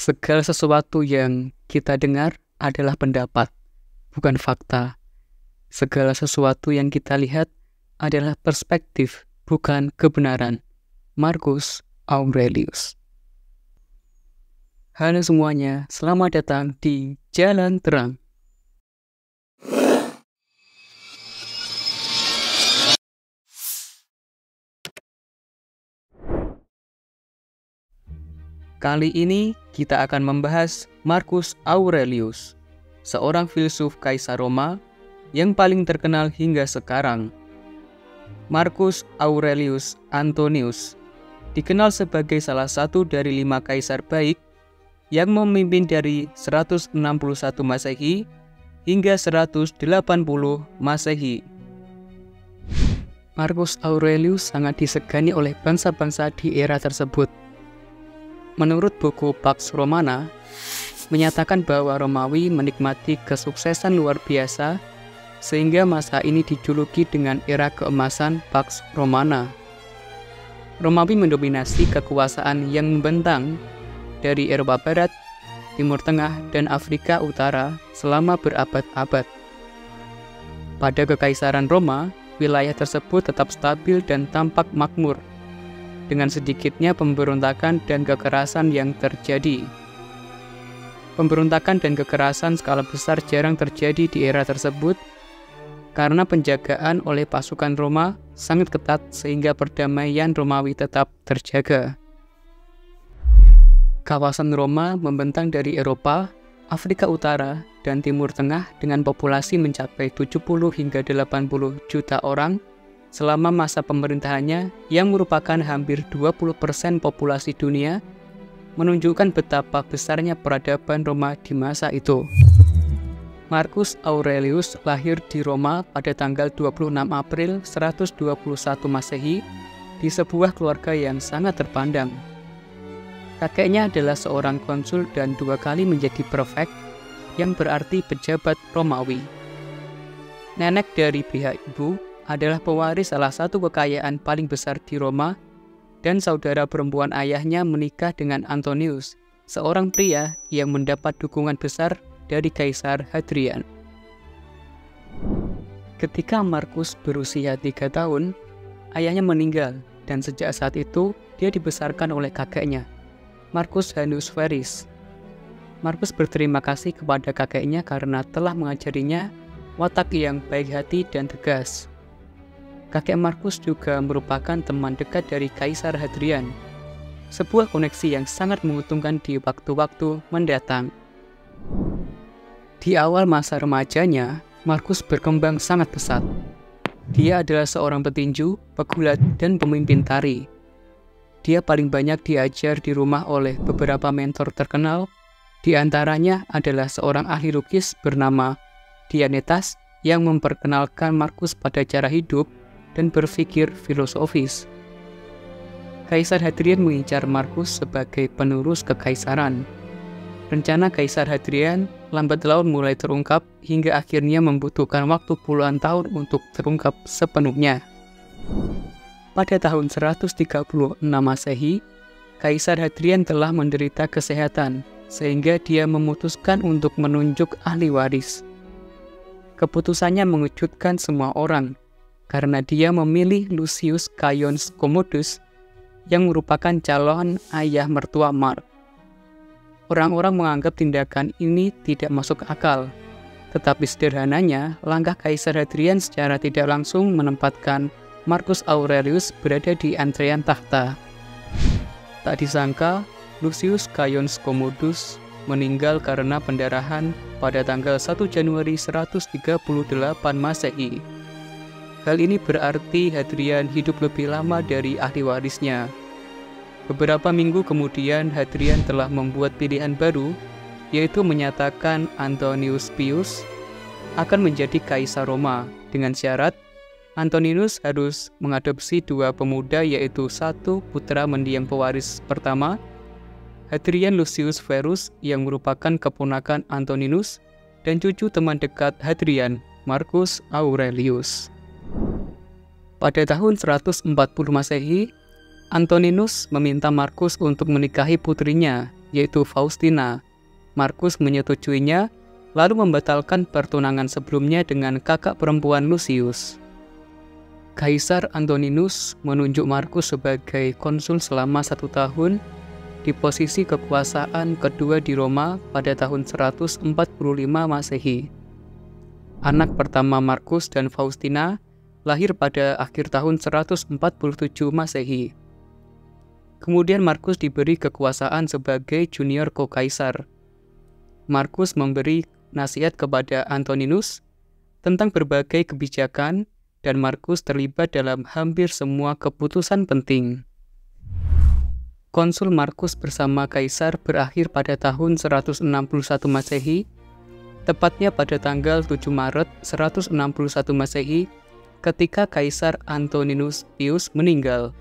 Segala sesuatu yang kita dengar adalah pendapat, bukan fakta. Segala sesuatu yang kita lihat adalah perspektif, bukan kebenaran. Marcus Aurelius. Halo semuanya, selamat datang di Jalan Terang. Kali ini kita akan membahas Marcus Aurelius, seorang filsuf Kaisar Roma yang paling terkenal hingga sekarang. Marcus Aurelius Antonius dikenal sebagai salah satu dari 5 kaisar baik yang memimpin dari 161 Masehi hingga 180 Masehi. Marcus Aurelius sangat disegani oleh bangsa-bangsa di era tersebut. Menurut buku Pax Romana, menyatakan bahwa Romawi menikmati kesuksesan luar biasa sehingga masa ini dijuluki dengan era keemasan Pax Romana. Romawi mendominasi kekuasaan yang membentang dari Eropa Barat, Timur Tengah, dan Afrika Utara selama berabad-abad. Pada Kekaisaran Roma, wilayah tersebut tetap stabil dan tampak makmur, dengan sedikitnya pemberontakan dan kekerasan yang terjadi. Pemberontakan dan kekerasan skala besar jarang terjadi di era tersebut karena penjagaan oleh pasukan Roma sangat ketat sehingga perdamaian Romawi tetap terjaga. Kawasan Roma membentang dari Eropa, Afrika Utara, dan Timur Tengah dengan populasi mencapai 70 hingga 80 juta orang selama masa pemerintahannya yang merupakan hampir 20% populasi dunia, menunjukkan betapa besarnya peradaban Roma di masa itu. Marcus Aurelius lahir di Roma pada tanggal 26 April 121 Masehi di sebuah keluarga yang sangat terpandang. Kakeknya adalah seorang konsul dan 2 kali menjadi prefek, yang berarti pejabat Romawi. Nenek dari pihak ibu adalah pewaris salah satu kekayaan paling besar di Roma, dan saudara perempuan ayahnya menikah dengan Antonius, seorang pria yang mendapat dukungan besar dari Kaisar Hadrian. Ketika Marcus berusia 3 tahun, ayahnya meninggal, dan sejak saat itu dia dibesarkan oleh kakeknya, Marcus Hanus Verus. Marcus berterima kasih kepada kakeknya karena telah mengajarinya watak yang baik hati dan tegas. Kakek Marcus juga merupakan teman dekat dari Kaisar Hadrian, sebuah koneksi yang sangat menguntungkan di waktu-waktu mendatang. Di awal masa remajanya, Marcus berkembang sangat pesat. Dia adalah seorang petinju, pegulat, dan pemimpin tari. Dia paling banyak diajar di rumah oleh beberapa mentor terkenal, di antaranya adalah seorang ahli lukis bernama Dianetas yang memperkenalkan Marcus pada cara hidup dan berpikir filosofis. Kaisar Hadrian mengincar Marcus sebagai penerus kekaisaran. Rencana Kaisar Hadrian lambat laun mulai terungkap hingga akhirnya membutuhkan waktu puluhan tahun untuk terungkap sepenuhnya. Pada tahun 136 Masehi, Kaisar Hadrian telah menderita kesehatan sehingga dia memutuskan untuk menunjuk ahli waris. Keputusannya mengejutkan semua orang, karena dia memilih Lucius Gaius Commodus yang merupakan calon ayah mertua Mark. Orang-orang menganggap tindakan ini tidak masuk akal, tetapi sederhananya langkah Kaisar Hadrian secara tidak langsung menempatkan Marcus Aurelius berada di antrean takhta. Tak disangka, Lucius Gaius Commodus meninggal karena pendarahan pada tanggal 1 Januari 138 Masehi. Hal ini berarti Hadrian hidup lebih lama dari ahli warisnya. Beberapa minggu kemudian Hadrian telah membuat pilihan baru, yaitu menyatakan Antonius Pius akan menjadi Kaisar Roma dengan syarat Antoninus harus mengadopsi 2 pemuda, yaitu 1 putra mendiang pewaris pertama, Hadrian Lucius Verus yang merupakan keponakan Antoninus, dan cucu teman dekat Hadrian, Marcus Aurelius. Pada tahun 140 Masehi, Antoninus meminta Markus untuk menikahi putrinya, yaitu Faustina. Markus menyetujuinya, lalu membatalkan pertunangan sebelumnya dengan kakak perempuan Lucius. Kaisar Antoninus menunjuk Markus sebagai konsul selama 1 tahun di posisi kekuasaan kedua di Roma pada tahun 145 Masehi. Anak pertama Markus dan Faustina lahir pada akhir tahun 147 Masehi. Kemudian Markus diberi kekuasaan sebagai junior ko-kaisar. Markus memberi nasihat kepada Antoninus tentang berbagai kebijakan dan Markus terlibat dalam hampir semua keputusan penting. Konsul Markus bersama Kaisar berakhir pada tahun 161 Masehi, tepatnya pada tanggal 7 Maret 161 Masehi, ketika Kaisar Antoninus Pius meninggal.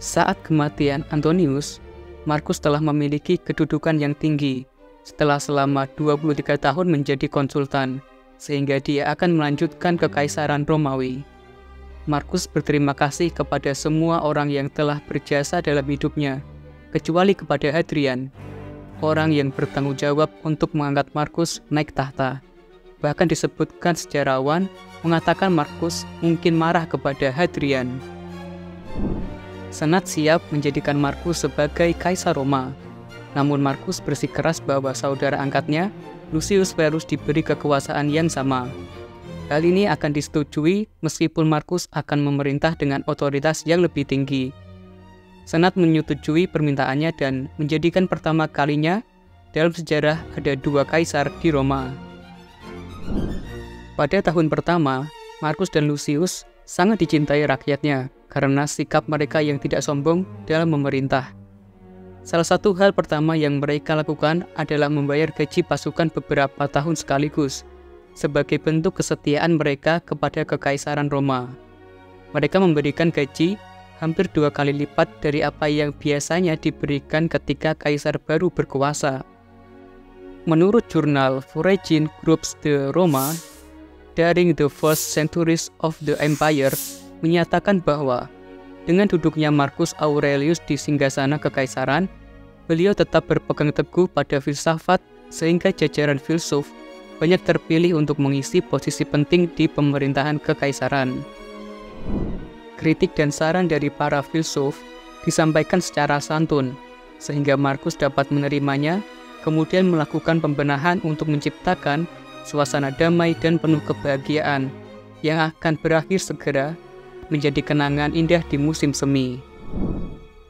Saat kematian Antonius, Markus telah memiliki kedudukan yang tinggi setelah selama 23 tahun menjadi konsultan, sehingga dia akan melanjutkan kekaisaran Romawi. Markus berterima kasih kepada semua orang yang telah berjasa dalam hidupnya, kecuali kepada Hadrian, orang yang bertanggung jawab untuk mengangkat Markus naik tahta. Bahkan disebutkan sejarawan mengatakan Markus mungkin marah kepada Hadrian. Senat siap menjadikan Markus sebagai Kaisar Roma, namun Markus bersikeras bahwa saudara angkatnya, Lucius Verus, diberi kekuasaan yang sama. Hal ini akan disetujui meskipun Markus akan memerintah dengan otoritas yang lebih tinggi. Senat menyetujui permintaannya dan menjadikan pertama kalinya dalam sejarah ada 2 kaisar di Roma. Pada tahun pertama, Markus dan Lucius sangat dicintai rakyatnya karena sikap mereka yang tidak sombong dalam memerintah. Salah satu hal pertama yang mereka lakukan adalah membayar gaji pasukan beberapa tahun sekaligus, sebagai bentuk kesetiaan mereka kepada Kekaisaran Roma. Mereka memberikan gaji hampir 2 kali lipat dari apa yang biasanya diberikan ketika kaisar baru berkuasa. Menurut jurnal Foreign Groups de Roma, during the first centuries of the empire, menyatakan bahwa dengan duduknya Marcus Aurelius di singgasana kekaisaran, beliau tetap berpegang teguh pada filsafat sehingga jajaran filsuf banyak terpilih untuk mengisi posisi penting di pemerintahan kekaisaran. Kritik dan saran dari para filsuf disampaikan secara santun, sehingga Markus dapat menerimanya, kemudian melakukan pembenahan untuk menciptakan suasana damai dan penuh kebahagiaan yang akan berakhir segera menjadi kenangan indah di musim semi.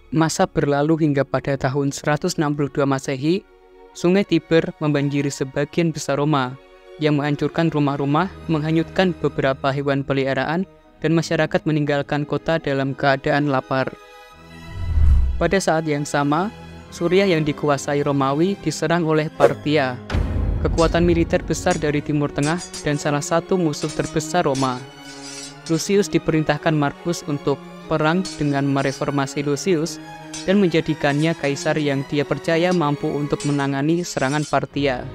Masa berlalu hingga pada tahun 162 Masehi, Sungai Tiber membanjiri sebagian besar Roma, yang menghancurkan rumah-rumah, menghanyutkan beberapa hewan peliharaan, dan masyarakat meninggalkan kota dalam keadaan lapar. Pada saat yang sama, Suriah yang dikuasai Romawi diserang oleh Parthia, kekuatan militer besar dari Timur Tengah dan salah satu musuh terbesar Roma. Lucius diperintahkan Markus untuk perang dengan mereformasi Lucius dan menjadikannya kaisar yang dia percaya mampu untuk menangani serangan Parthia.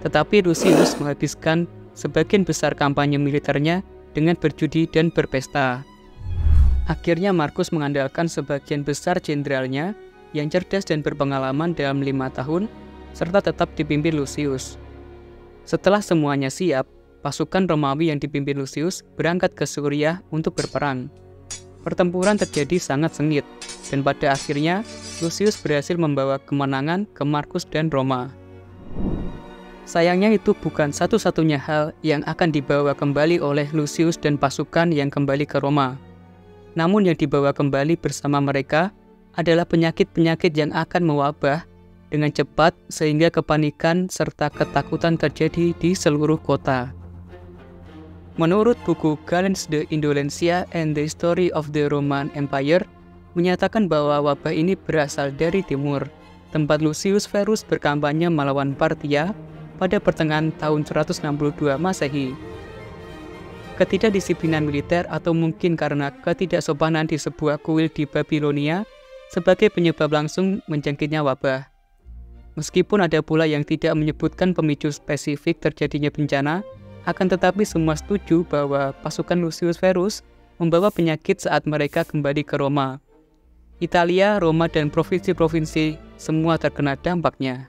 Tetapi Lucius menghabiskan sebagian besar kampanye militernya dengan berjudi dan berpesta. Akhirnya Markus mengandalkan sebagian besar jenderalnya yang cerdas dan berpengalaman dalam 5 tahun, serta tetap dipimpin Lucius. Setelah semuanya siap, pasukan Romawi yang dipimpin Lucius berangkat ke Suriah untuk berperang. Pertempuran terjadi sangat sengit, dan pada akhirnya Lucius berhasil membawa kemenangan ke Markus dan Roma. Sayangnya itu bukan satu-satunya hal yang akan dibawa kembali oleh Lucius dan pasukan yang kembali ke Roma. Namun yang dibawa kembali bersama mereka adalah penyakit-penyakit yang akan mewabah dengan cepat sehingga kepanikan serta ketakutan terjadi di seluruh kota. Menurut buku Galens de Indolencia and the History of the Roman Empire, menyatakan bahwa wabah ini berasal dari timur, tempat Lucius Verus berkampanye melawan Parthia pada pertengahan tahun 162 Masehi. Ketidakdisiplinan militer atau mungkin karena ketidaksopanan di sebuah kuil di Babilonia sebagai penyebab langsung menjangkitnya wabah. Meskipun ada pula yang tidak menyebutkan pemicu spesifik terjadinya bencana, akan tetapi semua setuju bahwa pasukan Lucius Verus membawa penyakit saat mereka kembali ke Roma. Italia, Roma, dan provinsi-provinsi semua terkena dampaknya.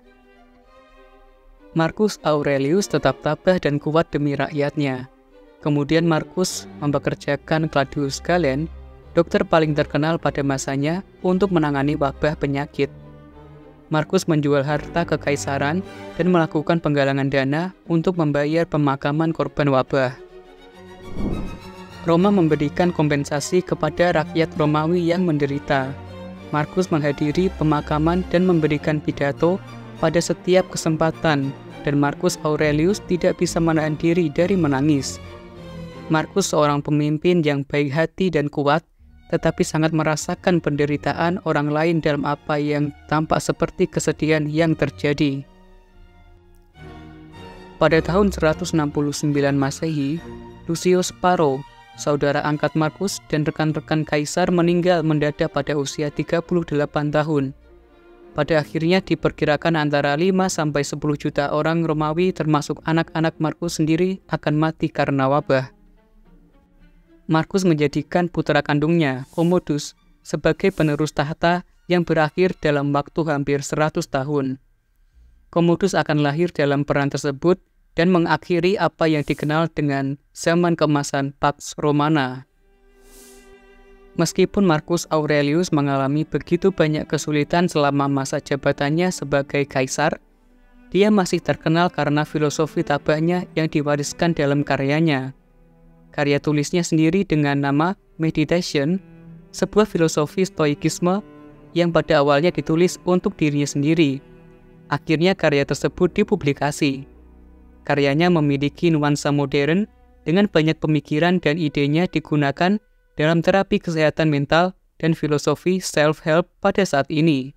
Marcus Aurelius tetap tabah dan kuat demi rakyatnya. Kemudian Marcus mempekerjakan Claudius Galen, dokter paling terkenal pada masanya, untuk menangani wabah penyakit. Marcus menjual harta kekaisaran dan melakukan penggalangan dana untuk membayar pemakaman korban wabah. Roma memberikan kompensasi kepada rakyat Romawi yang menderita. Marcus menghadiri pemakaman dan memberikan pidato pada setiap kesempatan, dan Marcus Aurelius tidak bisa menahan diri dari menangis. Marcus seorang pemimpin yang baik hati dan kuat, tetapi sangat merasakan penderitaan orang lain dalam apa yang tampak seperti kesedihan yang terjadi. Pada tahun 169 Masehi, Lucius Varro, saudara angkat Marcus dan rekan-rekan kaisar, meninggal mendadak pada usia 38 tahun. Pada akhirnya diperkirakan antara 5-10 juta orang Romawi termasuk anak-anak Marcus sendiri akan mati karena wabah. Marcus menjadikan putra kandungnya, Commodus, sebagai penerus tahta yang berakhir dalam waktu hampir 100 tahun. Commodus akan lahir dalam peran tersebut dan mengakhiri apa yang dikenal dengan zaman keemasan Pax Romana. Meskipun Marcus Aurelius mengalami begitu banyak kesulitan selama masa jabatannya sebagai kaisar, dia masih terkenal karena filosofi tabahnya yang diwariskan dalam karyanya. Karya tulisnya sendiri dengan nama Meditation, sebuah filosofi stoikisme yang pada awalnya ditulis untuk dirinya sendiri. Akhirnya karya tersebut dipublikasi. Karyanya memiliki nuansa modern dengan banyak pemikiran dan idenya digunakan dalam terapi kesehatan mental dan filosofi self-help pada saat ini.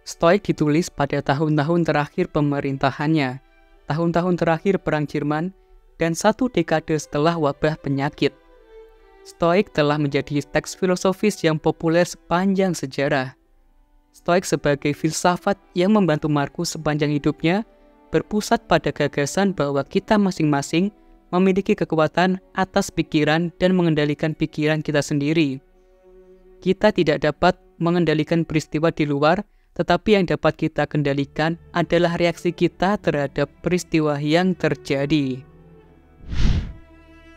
Stoik ditulis pada tahun-tahun terakhir pemerintahannya, tahun-tahun terakhir Perang Jerman, dan 1 dekade setelah wabah penyakit. Stoik telah menjadi teks filosofis yang populer sepanjang sejarah. Stoik sebagai filsafat yang membantu Marcus sepanjang hidupnya berpusat pada gagasan bahwa kita masing-masing memiliki kekuatan atas pikiran dan mengendalikan pikiran kita sendiri. Kita tidak dapat mengendalikan peristiwa di luar, tetapi yang dapat kita kendalikan adalah reaksi kita terhadap peristiwa yang terjadi.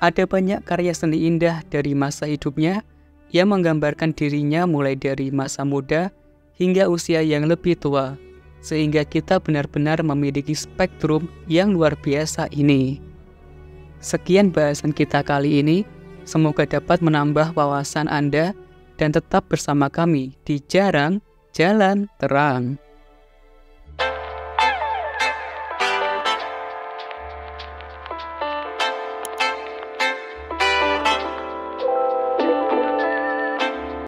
Ada banyak karya seni indah dari masa hidupnya yang menggambarkan dirinya mulai dari masa muda hingga usia yang lebih tua, sehingga kita benar-benar memiliki spektrum yang luar biasa ini. Sekian bahasan kita kali ini, semoga dapat menambah wawasan Anda dan tetap bersama kami di Jarang Jalan Terang.